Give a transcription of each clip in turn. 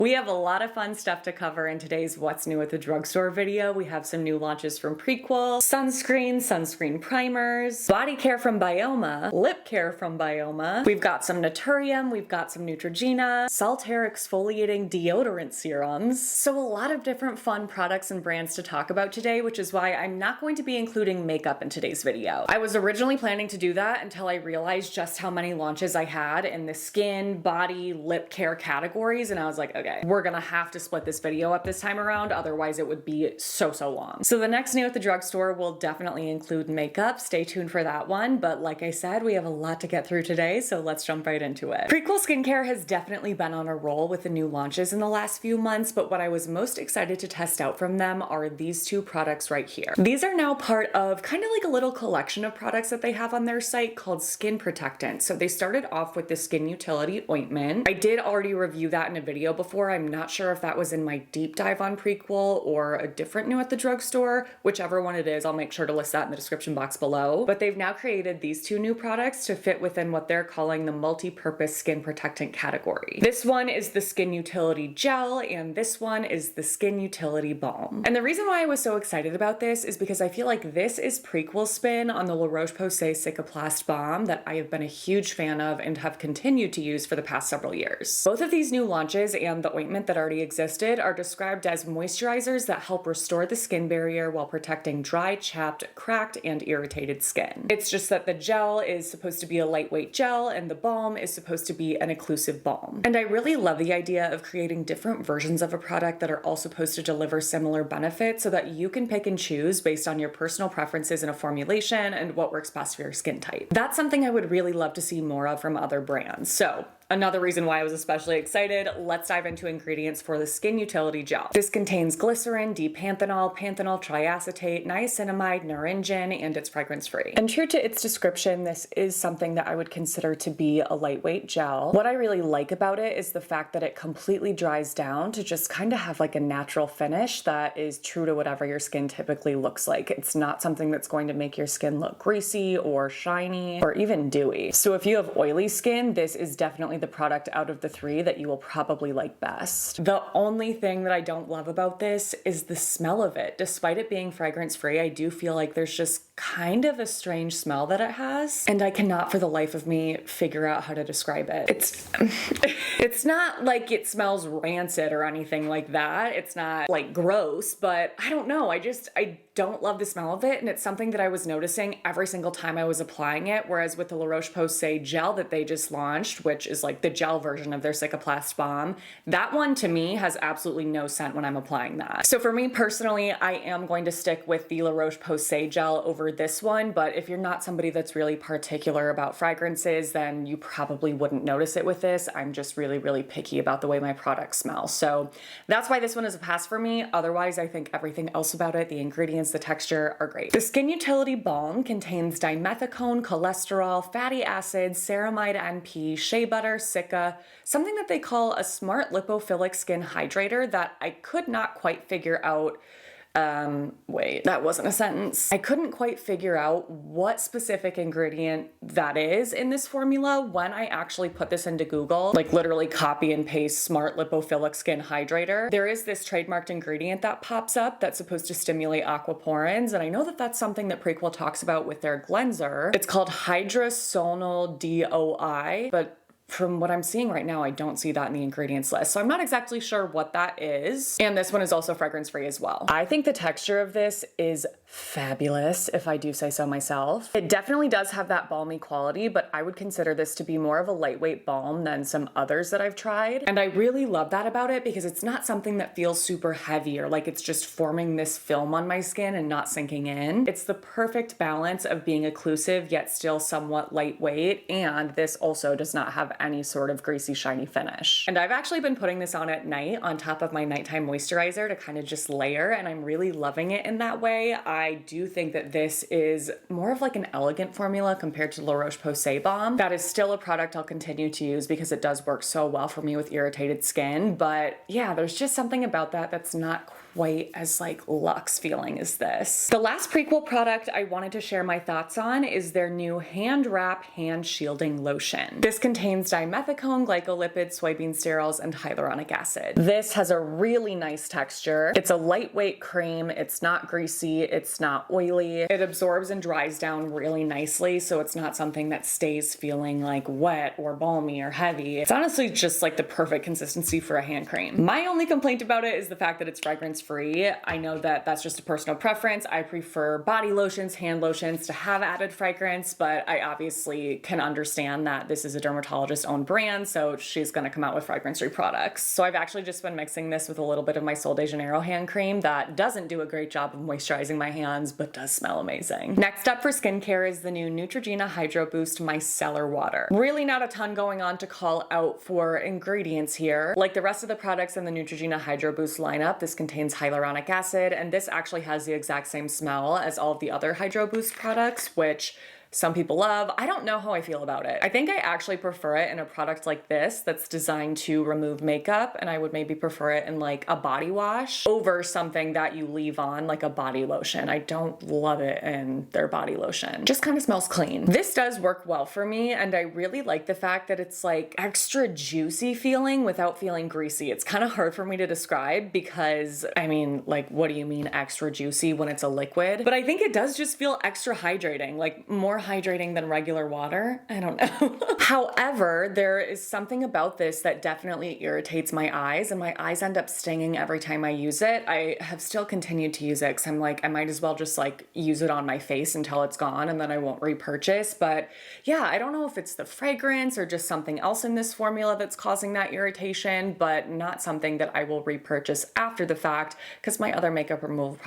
We have a lot of fun stuff to cover in today's What's New at the Drugstore video. We have some new launches from Prequel, sunscreen primers, body care from BYOMA, lip care from BYOMA. We've got some Naturium, we've got some Neutrogena, Saltair exfoliating deodorant serums. So a lot of different fun products and brands to talk about today, which is why I'm not going to be including makeup in today's video. I was originally planning to do that until I realized just how many launches I had in the skin, body, lip care categories, and I was like, okay, we're gonna have to split this video up this time around, otherwise it would be so long. So the next new at the drugstore will definitely include makeup. Stay tuned for that one, but like I said, we have a lot to get through today, so let's jump right into it. Prequel skincare has definitely been on a roll with the new launches in the last few months, but what I was most excited to test out from them are these two products right here. These are now part of kind of like a little collection of products that they have on their site called Skin Protectant. So they started off with the Skin Utility Ointment. I did already review that in a video before. I'm not sure if that was in my deep dive on Prequel or a different new at the drugstore. Whichever one it is, I'll make sure to list that in the description box below. But they've now created these two new products to fit within what they're calling the multi-purpose skin protectant category. This one is the Skin Utility Gel, and this one is the Skin Utility Balm. And the reason why I was so excited about this is because I feel like this is Prequel's spin on the La Roche-Posay Cicaplast Balm that I have been a huge fan of and have continued to use for the past several years. Both of these new launches and the ointment that already existed are described as moisturizers that help restore the skin barrier while protecting dry, chapped, cracked, and irritated skin. It's just that the gel is supposed to be a lightweight gel and the balm is supposed to be an occlusive balm. And I really love the idea of creating different versions of a product that are all supposed to deliver similar benefits so that you can pick and choose based on your personal preferences in a formulation and what works best for your skin type. That's something I would really love to see more of from other brands. So another reason why I was especially excited, let's dive into ingredients for the Skin Utility Gel. This contains glycerin, D-panthenol, panthenol triacetate, niacinamide, naringin, and it's fragrance-free. And true to its description, this is something that I would consider to be a lightweight gel. What I really like about it is the fact that it completely dries down to just kind of have like a natural finish that is true to whatever your skin typically looks like. It's not something that's going to make your skin look greasy or shiny or even dewy. So if you have oily skin, this is definitely the product out of the three that you will probably like best. The only thing that I don't love about this is the smell of it. Despite it being fragrance free, I do feel like there's just kind of a strange smell that it has, and I cannot for the life of me figure out how to describe it. It's not like it smells rancid or anything like that. It's not like gross, but I don't know. I don't love the smell of it, and it's something that I was noticing every single time I was applying it, whereas with the La Roche-Posay gel that they just launched, which is like the gel version of their Cicaplast Balm, that one to me has absolutely no scent when I'm applying that. So for me personally, I am going to stick with the La Roche-Posay gel over this one, but if you're not somebody that's really particular about fragrances, then you probably wouldn't notice it with this. I'm just really picky about the way my products smell. So that's why this one is a pass for me. Otherwise, I think everything else about it, the ingredients, the texture are great. The Skin Utility Balm contains dimethicone, cholesterol, fatty acids, ceramide NP, shea butter, silica, something that they call a smart lipophilic skin hydrator that I could not quite figure out. Wait, that wasn't a sentence. I couldn't quite figure out what specific ingredient that is in this formula when I actually put this into Google, like literally copy and paste smart lipophilic skin hydrator. There is this trademarked ingredient that pops up that's supposed to stimulate aquaporins, and I know that that's something that Prequel talks about with their cleanser. It's called hydrosonal DOI, but from what I'm seeing right now, I don't see that in the ingredients list. So I'm not exactly sure what that is. And this one is also fragrance free as well. I think the texture of this is fabulous, if I do say so myself. It definitely does have that balmy quality, but I would consider this to be more of a lightweight balm than some others that I've tried. And I really love that about it because it's not something that feels super heavy or like it's just forming this film on my skin and not sinking in. It's the perfect balance of being occlusive yet still somewhat lightweight, and this also does not have any sort of greasy, shiny finish. And I've actually been putting this on at night on top of my nighttime moisturizer to kind of just layer, and I'm really loving it in that way. I do think that this is more of like an elegant formula compared to La Roche-Posay Balm. That is still a product I'll continue to use because it does work so well for me with irritated skin, but yeah, there's just something about that that's not quite as like luxe feeling as this. The last Prequel product I wanted to share my thoughts on is their new hand wrap hand shielding lotion. This contains dimethicone, glycolipid, soybean sterols, and hyaluronic acid. This has a really nice texture. It's a lightweight cream. It's not greasy. It's not oily. It absorbs and dries down really nicely, so it's not something that stays feeling like wet or balmy or heavy. It's honestly just like the perfect consistency for a hand cream. My only complaint about it is the fact that it's fragrance free. I know that that's just a personal preference. I prefer body lotions, hand lotions to have added fragrance, but I obviously can understand that this is a dermatologist owned brand, so she's gonna come out with fragrance free products. So I've actually just been mixing this with a little bit of my Sol de Janeiro hand cream that doesn't do a great job of moisturizing my hands, but does smell amazing. Next up for skincare is the new Neutrogena Hydro Boost Micellar water. Really not a ton going on to call out for ingredients here. Like the rest of the products in the Neutrogena Hydro Boost lineup, this contains hyaluronic acid, and this actually has the exact same smell as all of the other Hydro Boost products, which some people love. I don't know how I feel about it. I think I actually prefer it in a product like this that's designed to remove makeup, and I would maybe prefer it in like a body wash over something that you leave on like a body lotion. I don't love it in their body lotion. Just kind of smells clean. This does work well for me, and I really like the fact that it's like extra juicy feeling without feeling greasy. It's kind of hard for me to describe because, I mean, like, what do you mean extra juicy when it's a liquid? But I think it does just feel extra hydrating, like more hydrating than regular water. I don't know. However, there is something about this that definitely irritates my eyes, and my eyes end up stinging every time I use it. I have still continued to use it because I'm like, I might as well just like use it on my face until it's gone and then I won't repurchase. But yeah, I don't know if it's the fragrance or just something else in this formula that's causing that irritation, but not something that I will repurchase after the fact because my other makeup removal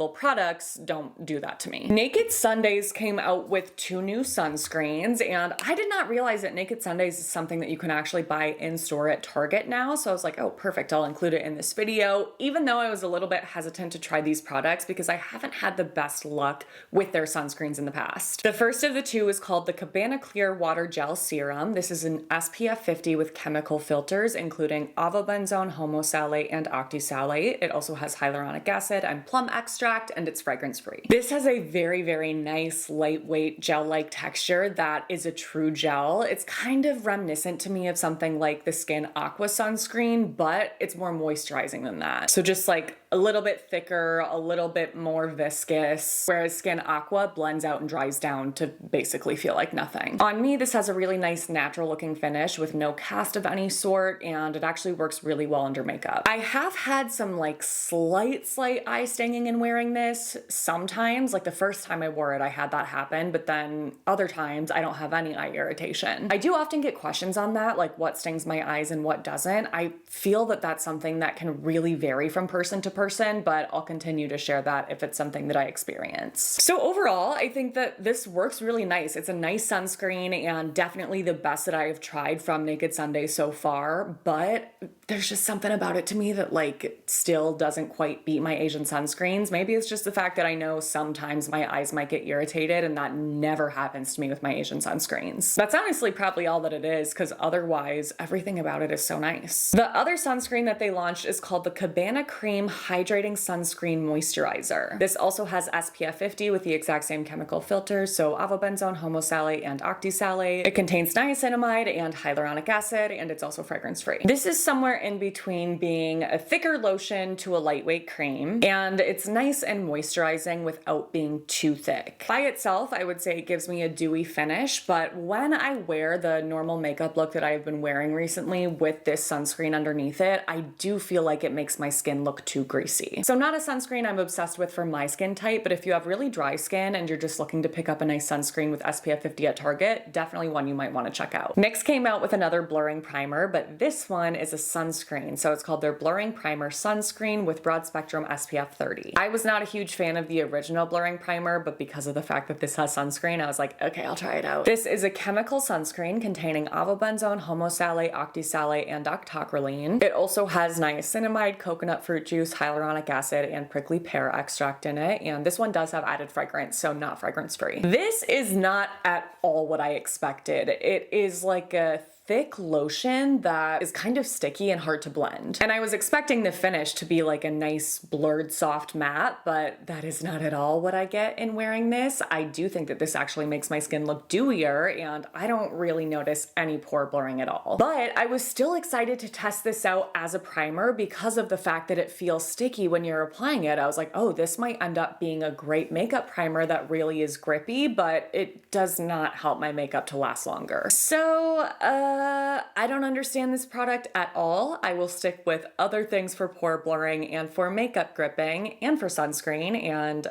products don't do that to me. Naked Sundays came out with 2 new sunscreens, and I did not realize that Naked Sundays is something that you can actually buy in store at Target now. So I was like, oh, perfect, I'll include it in this video, even though I was a little bit hesitant to try these products because I haven't had the best luck with their sunscreens in the past. The first of the 2 is called the Cabana Clear Water Gel Serum. This is an SPF 50 with chemical filters, including avobenzone, homosalate, and octisalate. It also has hyaluronic acid and plum extract, and it's fragrance free. This has a very, very nice, lightweight, gel-like texture that is a true gel. It's kind of reminiscent to me of something like the Skin Aqua sunscreen, but it's more moisturizing than that. So just like a little bit thicker, a little bit more viscous, whereas Skin Aqua blends out and dries down to basically feel like nothing. On me, this has a really nice natural looking finish with no cast of any sort, and it actually works really well under makeup. I have had some like slight eye stinging in wearing this sometimes. Like the first time I wore it, I had that happen, but then other times I don't have any eye irritation. I do often get questions on that, like what stings my eyes and what doesn't. I feel that that's something that can really vary from person to person, but I'll continue to share that if it's something that I experience. So overall, I think that this works really nice. It's a nice sunscreen and definitely the best that I have tried from Naked Sunday so far, but there's just something about it to me that like still doesn't quite beat my Asian sunscreens. Maybe it's just the fact that I know sometimes my eyes might get irritated, and that never happens to me with my Asian sunscreens. That's honestly probably all that it is, because otherwise everything about it is so nice. The other sunscreen that they launched is called the Cabana Cream Hydrating Sunscreen Moisturizer. This also has SPF 50 with the exact same chemical filters, so avobenzone, homosalate, and octisalate. It contains niacinamide and hyaluronic acid, and it's also fragrance free. This is somewhere in between being a thicker lotion to a lightweight cream, and it's nice and moisturizing without being too thick. By itself, I would say it gives me a dewy finish, but when I wear the normal makeup look that I've been wearing recently with this sunscreen underneath it, I do feel like it makes my skin look too greasy. So not a sunscreen I'm obsessed with for my skin type, but if you have really dry skin and you're just looking to pick up a nice sunscreen with SPF 50 at Target, definitely one you might want to check out. NYX came out with another blurring primer, but this one is a sunscreen, so it's called their Blurring Primer Sunscreen with Broad Spectrum SPF 30. I was not a huge fan of the original blurring primer, but because of the fact that this has sunscreen, I was like, okay, I'll try it out. This is a chemical sunscreen containing avobenzone, homosalate, octisalate, and octocrylene. It also has niacinamide, coconut fruit juice, hyaluronic acid, and prickly pear extract in it, and this one does have added fragrance, so not fragrance free. This is not at all what I expected. It is like a thick lotion that is kind of sticky and hard to blend. And I was expecting the finish to be like a nice blurred soft matte, but that is not at all what I get in wearing this. I do think that this actually makes my skin look dewier, and I don't really notice any pore blurring at all. But I was still excited to test this out as a primer because of the fact that it feels sticky when you're applying it. I was like, oh, this might end up being a great makeup primer that really is grippy, but it does not help my makeup to last longer. So, I don't understand this product at all. I will stick with other things for pore blurring and for makeup gripping and for sunscreen, and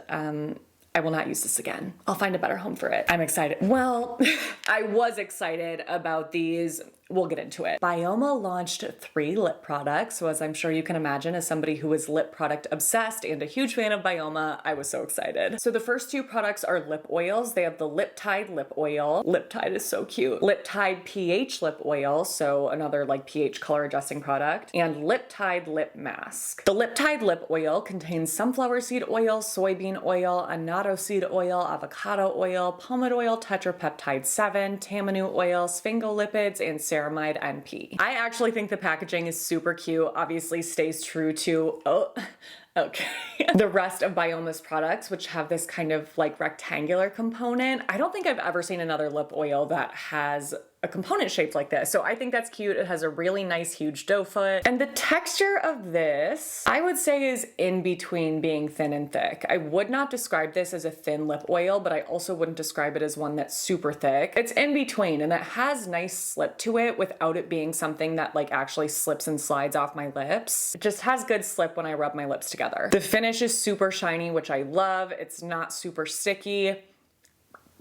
I will not use this again. I'll find a better home for it. I'm excited. Well, I was excited about these. We'll get into it. BYOMA launched 3 lip products, so as I'm sure you can imagine, as somebody who is lip product obsessed and a huge fan of BYOMA, I was so excited. So the first 2 products are lip oils. They have the Lip Tide lip oil. Lip Tide is so cute. Lip Tide pH lip oil, so another like pH color adjusting product, and Lip Tide lip mask. The Lip Tide lip oil contains sunflower seed oil, soybean oil, annatto seed oil, avocado oil, palmate oil, tetrapeptide 7, tamanu oil, sphingolipids, and ceramide NP. I actually think the packaging is super cute. Obviously stays true to, okay. The rest of BYOMA's products, which have this kind of like rectangular component. I don't think I've ever seen another lip oil that has a component shaped like this. So I think that's cute. It has a really nice huge doe foot. And the texture of this, I would say, is in between being thin and thick. I would not describe this as a thin lip oil, but I also wouldn't describe it as one that's super thick. It's in between, and it has nice slip to it without it being something that like actually slips and slides off my lips. It just has good slip when I rub my lips together. The finish is super shiny, which I love. It's not super sticky.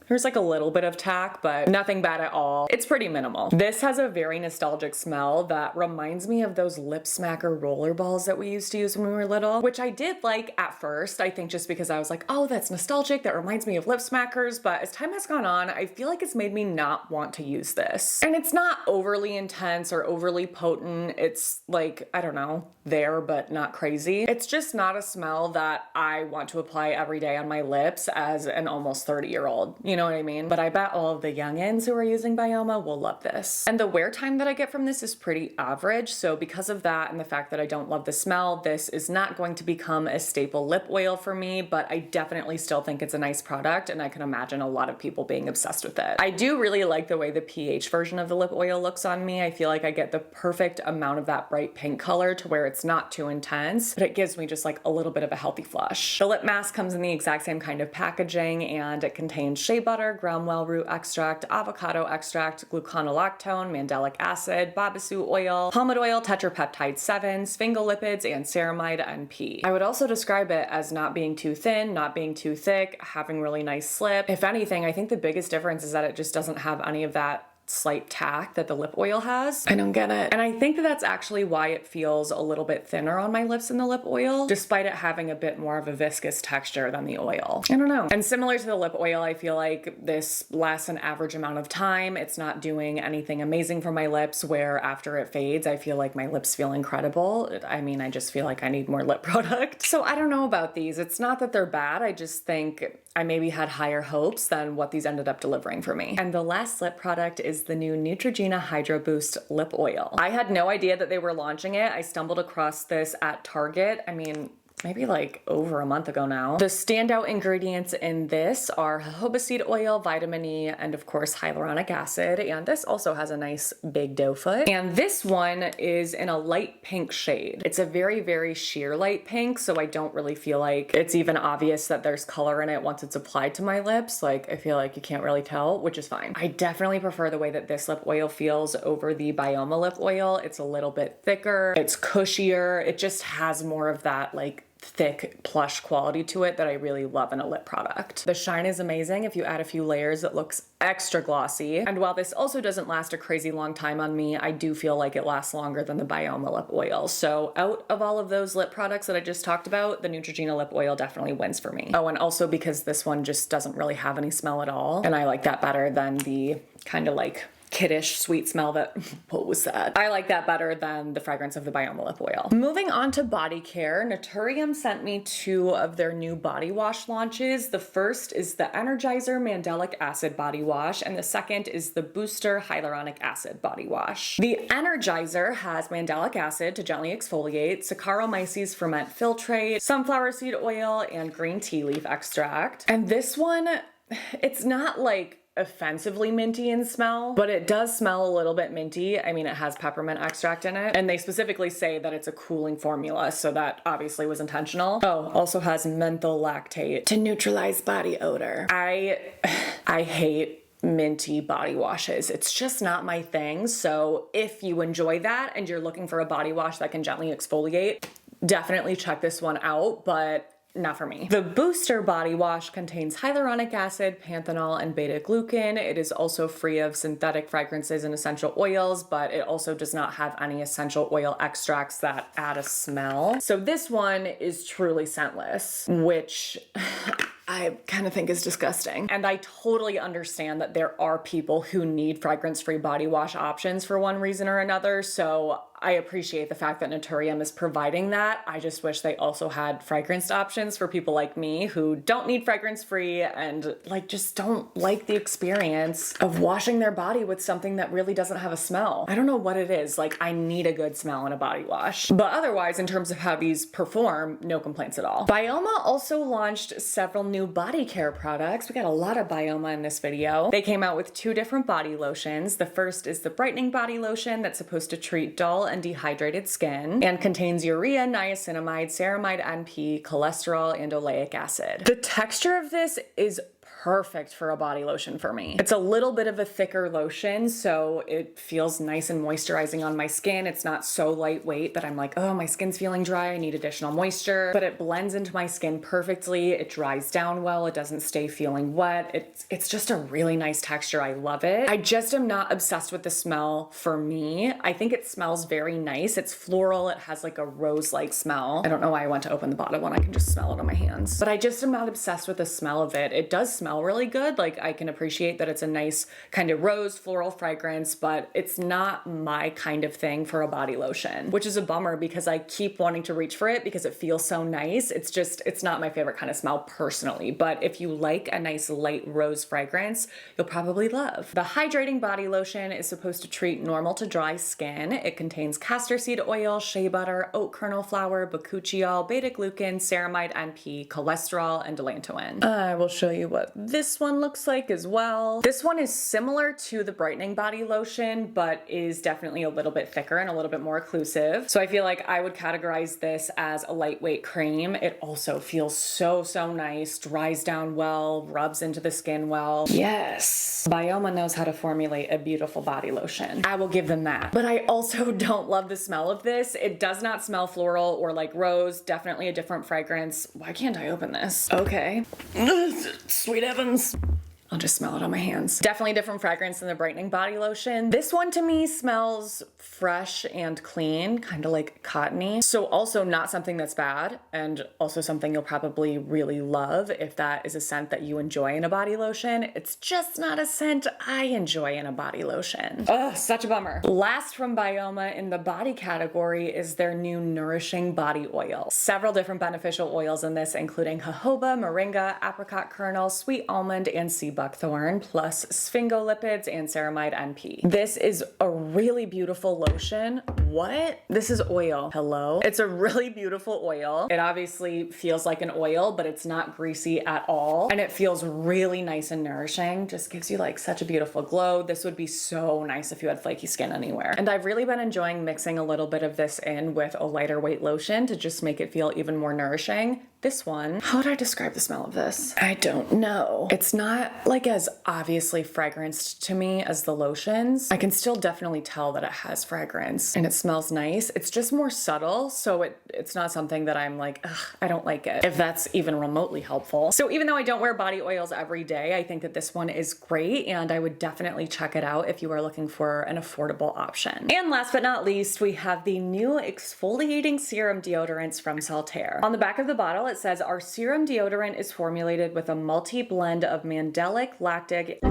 There's like a little bit of tack, but nothing bad at all. It's pretty minimal. This has a very nostalgic smell that reminds me of those lip smacker roller balls that we used to use when we were little, which I did like at first, I think just because I was like, oh, that's nostalgic, that reminds me of lip smackers, but as time has gone on, I feel like it's made me not want to use this. And it's not overly intense or overly potent. It's like, I don't know, there, but not crazy. It's just not a smell that I want to apply every day on my lips as an almost 30-year-old. You know what I mean? But I bet all of the youngins who are using BYOMA will love this. And the wear time that I get from this is pretty average. So because of that and the fact that I don't love the smell, this is not going to become a staple lip oil for me, but I definitely still think it's a nice product, and I can imagine a lot of people being obsessed with it. I do really like the way the pH version of the lip oil looks on me. I feel like I get the perfect amount of that bright pink color to where it's not too intense, but it gives me just like a little bit of a healthy flush. The lip mask comes in the exact same kind of packaging, and it contains shea butter, groundwell root extract, avocado extract, gluconolactone, mandelic acid, babasu oil, palmate oil, tetrapeptide 7, sphingolipids, and ceramide NP. I would also describe it as not being too thin, not being too thick, having really nice slip. If anything, I think the biggest difference is that it just doesn't have any of that slight tack that the lip oil has. I don't get it. And I think that that's actually why it feels a little bit thinner on my lips in the lip oil, despite it having a bit more of a viscous texture than the oil. I don't know. And similar to the lip oil, I feel like this lasts an average amount of time. It's not doing anything amazing for my lips, where after it fades, I feel like my lips feel incredible. I mean, I just feel like I need more lip product. So I don't know about these. It's not that they're bad. I just think I maybe had higher hopes than what these ended up delivering for me. And the last lip product is the new Neutrogena Hydro Boost lip oil. I had no idea that they were launching it. I stumbled across this at Target. I mean, maybe like over a month ago now. The standout ingredients in this are jojoba seed oil, vitamin E, and of course hyaluronic acid. And this also has a nice big doe foot. And this one is in a light pink shade. It's a very, very sheer light pink, so I don't really feel like it's even obvious that there's color in it once it's applied to my lips. Like, I feel like you can't really tell, which is fine. I definitely prefer the way that this lip oil feels over the BYOMA lip oil. It's a little bit thicker, it's cushier, it just has more of that like thick plush quality to it that I really love in a lip product. The shine is amazing. If you add a few layers, it looks extra glossy. And while this also doesn't last a crazy long time on me, I do feel like it lasts longer than the BYOMA lip oil. So out of all of those lip products that I just talked about, the Neutrogena lip oil definitely wins for me. Oh, and also because this one just doesn't really have any smell at all, and I like that better than the kind of like kiddish sweet smell that, what was that? I like that better than the fragrance of the BYOMA lip oil. Moving on to body care, Naturium sent me 2 of their new body wash launches. The first is the Energizer Mandelic Acid Body Wash, and the second is the Booster Hyaluronic Acid Body Wash. The Energizer has mandelic acid to gently exfoliate, Saccharomyces ferment filtrate, sunflower seed oil, and green tea leaf extract. And this one, it's not like offensively minty in smell, but it does smell a little bit minty. I mean, it has peppermint extract in it, and they specifically say that it's a cooling formula, so that obviously was intentional. Oh, also has menthol lactate to neutralize body odor. I hate minty body washes. It's just not my thing. So if you enjoy that and you're looking for a body wash that can gently exfoliate, definitely check this one out, but not for me. The Booster Body Wash contains hyaluronic acid, panthenol, and beta-glucan. It is also free of synthetic fragrances and essential oils, but it also does not have any essential oil extracts that add a smell. So this one is truly scentless, which I kind of think is disgusting. And I totally understand that there are people who need fragrance-free body wash options for one reason or another, so I appreciate the fact that Naturium is providing that. I just wish they also had fragranced options for people like me who don't need fragrance-free and like just don't like the experience of washing their body with something that really doesn't have a smell. I don't know what it is. Like, I need a good smell in a body wash. But otherwise, in terms of how these perform, no complaints at all. BYOMA also launched several new body care products. We got a lot of BYOMA in this video. They came out with 2 different body lotions. The first is the brightening body lotion that's supposed to treat dull and dehydrated skin and contains urea, niacinamide, ceramide NP, cholesterol, and oleic acid. The texture of this is perfect for a body lotion for me. It's a little bit of a thicker lotion, so it feels nice and moisturizing on my skin. It's not so lightweight that I'm like, oh, my skin's feeling dry, I need additional moisture, but it blends into my skin perfectly. It dries down well. It doesn't stay feeling wet. It's just a really nice texture. I love it. I just am not obsessed with the smell for me. I think it smells very nice. It's floral. It has like a rose-like smell. I don't know why I went to open the bottle when I can just smell it on my hands, but I just am not obsessed with the smell of it. It does smell really good. Like, I can appreciate that it's a nice kind of rose floral fragrance, but it's not my kind of thing for a body lotion, which is a bummer because I keep wanting to reach for it because it feels so nice. It's not my favorite kind of smell personally, but if you like a nice light rose fragrance, you'll probably love. The hydrating body lotion is supposed to treat normal to dry skin. It contains castor seed oil, shea butter, oat kernel flour, bakuchiol, beta-glucan, ceramide NP, cholesterol, and allantoin. I will show you what this one looks like as well. This one is similar to the brightening body lotion, but is definitely a little bit thicker and a little bit more occlusive. So I feel like I would categorize this as a lightweight cream. It also feels so nice, dries down well, rubs into the skin well. Yes, BYOMA knows how to formulate a beautiful body lotion. I will give them that. But I also don't love the smell of this. It does not smell floral or like rose, definitely a different fragrance. Why can't I open this? Okay. Sweet heavens. I'll just smell it on my hands. Definitely a different fragrance than the brightening body lotion. This one to me smells fresh and clean, kind of like cottony. So also not something that's bad, and also something you'll probably really love if that is a scent that you enjoy in a body lotion. It's just not a scent I enjoy in a body lotion. Ugh, such a bummer. Last from BYOMA in the body category is their new Nourishing Body Oil. Several different beneficial oils in this, including jojoba, moringa, apricot kernel, sweet almond, and sea buckthorn, plus sphingolipids and ceramide NP. This is a really beautiful lotion. What? This is oil. Hello? It's a really beautiful oil. It obviously feels like an oil, but it's not greasy at all. And it feels really nice and nourishing. Just gives you like such a beautiful glow. This would be so nice if you had flaky skin anywhere. And I've really been enjoying mixing a little bit of this in with a lighter weight lotion to just make it feel even more nourishing. This one, how would I describe the smell of this? I don't know. It's not like as obviously fragranced to me as the lotions. I can still definitely tell that it has fragrance and it smells nice. It's just more subtle, so it's not something that I'm like, ugh, I don't like it, if that's even remotely helpful. So even though I don't wear body oils every day, I think that this one is great and I would definitely check it out if you are looking for an affordable option. And last but not least, we have the new exfoliating serum deodorants from Saltair. On the back of the bottle, it says our serum deodorant is formulated with a multi-blend of mandelic, lactic,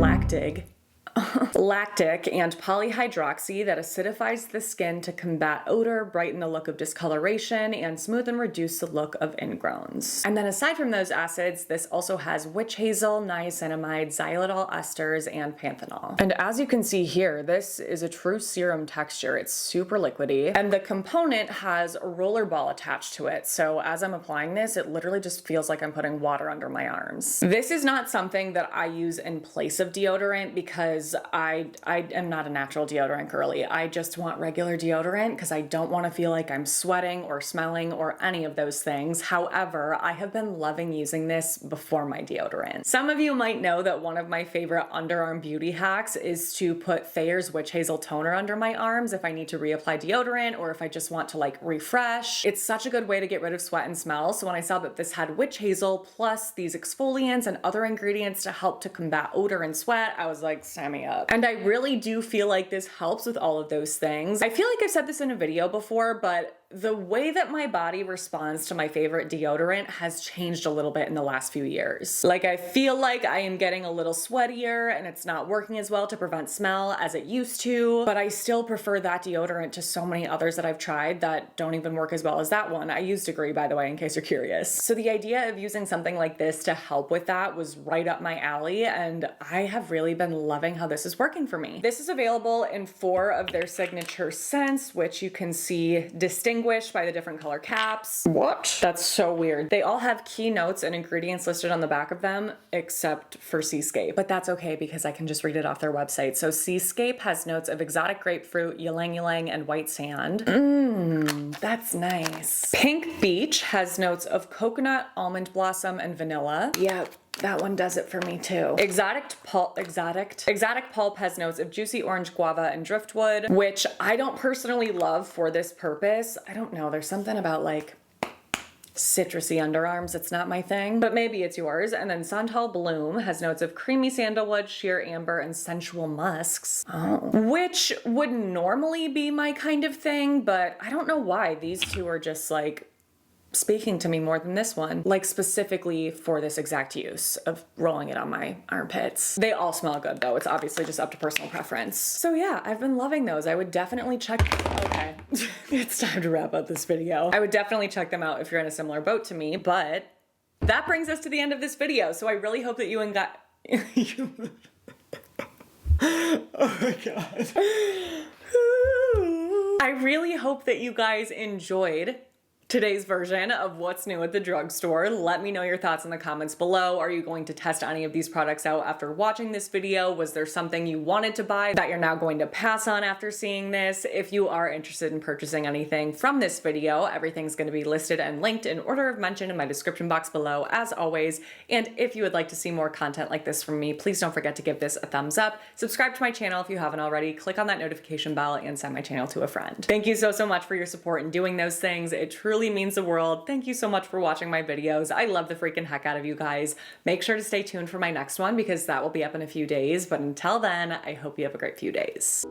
lactic and polyhydroxy that acidifies the skin to combat odor, brighten the look of discoloration, and smooth and reduce the look of ingrowns. And then aside from those acids, this also has witch hazel, niacinamide, xylitol esters, and panthenol. And as you can see here, this is a true serum texture. It's super liquidy, and the component has a roller ball attached to it. So as I'm applying this, it literally just feels like I'm putting water under my arms. This is not something that I use in place of deodorant because I am not a natural deodorant girly. I just want regular deodorant because I don't want to feel like I'm sweating or smelling or any of those things. However, I have been loving using this before my deodorant. Some of you might know that one of my favorite underarm beauty hacks is to put Thayer's Witch Hazel Toner under my arms if I need to reapply deodorant or if I just want to like refresh. It's such a good way to get rid of sweat and smell. So when I saw that this had witch hazel plus these exfoliants and other ingredients to help to combat odor and sweat, I was like, sign me up. And I really do feel like this helps with all of those things. I feel like I've said this in a video before, but the way that my body responds to my favorite deodorant has changed a little bit in the last few years. Like I feel like I am getting a little sweatier and it's not working as well to prevent smell as it used to, but I still prefer that deodorant to so many others that I've tried that don't even work as well as that one. I use Degree, by the way, in case you're curious. So the idea of using something like this to help with that was right up my alley, and I have really been loving how this is working for me. This is available in 4 of their signature scents, which you can see distinguished by the different color caps. What? That's so weird. They all have key notes and ingredients listed on the back of them, except for Seascape. But that's okay because I can just read it off their website. So Seascape has notes of exotic grapefruit, ylang ylang, and white sand. That's nice. Pink Beach has notes of coconut, almond blossom, and vanilla. Yep. That one does it for me too. Exotic Pulp has notes of juicy orange guava and driftwood, which I don't personally love for this purpose. I don't know, there's something about like citrusy underarms, it's not my thing, but maybe it's yours. And then Santal Bloom has notes of creamy sandalwood, sheer amber, and sensual musks, which would normally be my kind of thing, but I don't know why these two are just like speaking to me more than this one, like specifically for this exact use of rolling it on my armpits. They all smell good though. It's obviously just up to personal preference. So yeah, I've been loving those. I would definitely check, okay, it's time to wrap up this video. I would definitely check them out if you're in a similar boat to me, but that brings us to the end of this video. So I really hope that you oh my God. I really hope that you guys enjoyed today's version of what's new at the drugstore. Let me know your thoughts in the comments below. Are you going to test any of these products out after watching this video? Was there something you wanted to buy that you're now going to pass on after seeing this? If you are interested in purchasing anything from this video, everything's going to be listed and linked in order of mention in my description box below, as always. And if you would like to see more content like this from me, please don't forget to give this a thumbs up. Subscribe to my channel if you haven't already. Click on that notification bell and send my channel to a friend. Thank you so much for your support in doing those things. It truly means the world. Thank you so much for watching my videos. I love the freaking heck out of you guys. Make sure to stay tuned for my next one because that will be up in a few days. But until then, I hope you have a great few days.